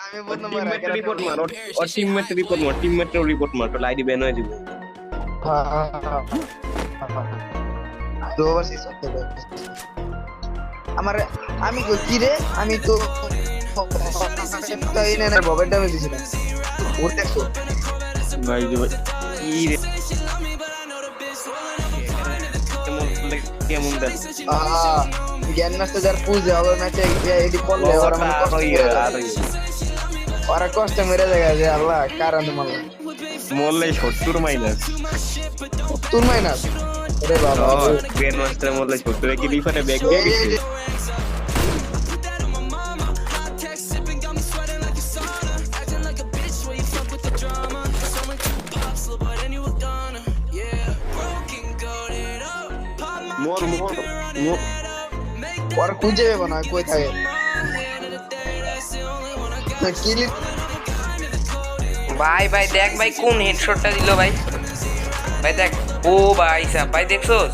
আমি বললাম teammate report মার ওর টিমমেট রিপোর্ট মার তোর আইডি ব্যান হয়ে যাবে তো ওভারসিজ আমার আমি কই কি রে আমি তো তাই না ববের ড্যামেজ দিছিলাম ওর দেখো ভাই যে কি রে কেমন দেখ জ্ঞান নষ্ট যার পুজো হবে ম্যাচে এডি পড়লে ওরা মানে ওরা কষ্ট মেরে যায় যে আল্লাহ কারণ মারলা মরলে 70 মাইনাস তুই মাইনাস আরে বাবা গ্র্যান্ড মাস্টার মরলে 70 কি রিফারে ব্যাক দিয়ে দিছে মোর ওরা খুঁজে যাবে না কই থাকে কিলি ভাই ভাই দেখ ভাই কোন হেডশটটা দিল ভাই ভাই দেখ ও ভাই সাহেব ভাই দেখছোস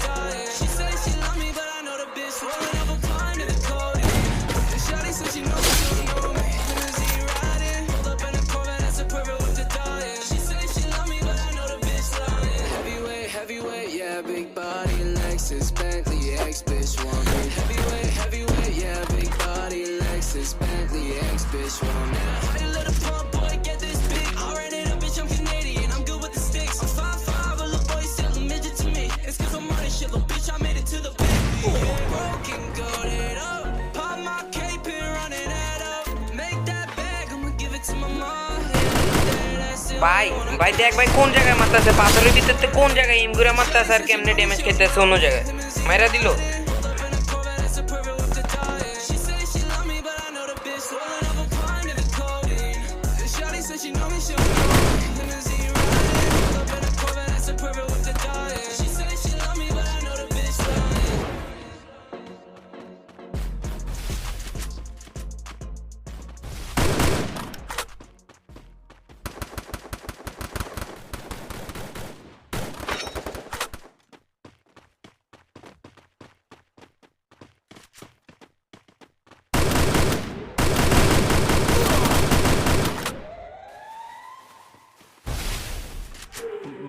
ভাই ভাই দেখ ভাই কোন জায়গায় মারতেছে পাথরের ভিতরতে কোন জায়গায় ইমগুরা মারতেছে আর কেমনে ড্যামেজ খেতেছে অন্য জায়গায় মাইরা দিল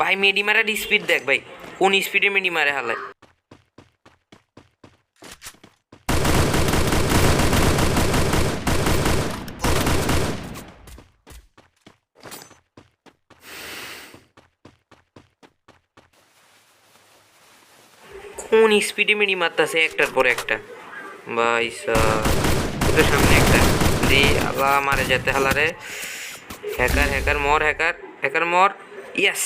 ভাই মেডি মারার স্পিড দেখ ভাই কোন স্পিডে মেডি মারে হালায় কোন স্পিডে মেডি মারতেছে একটার পর একটা ভাই সাহেব সামনে একটা দি আল্লাহ মারে যেতে হালারে হ্যাকার মর ইয়েস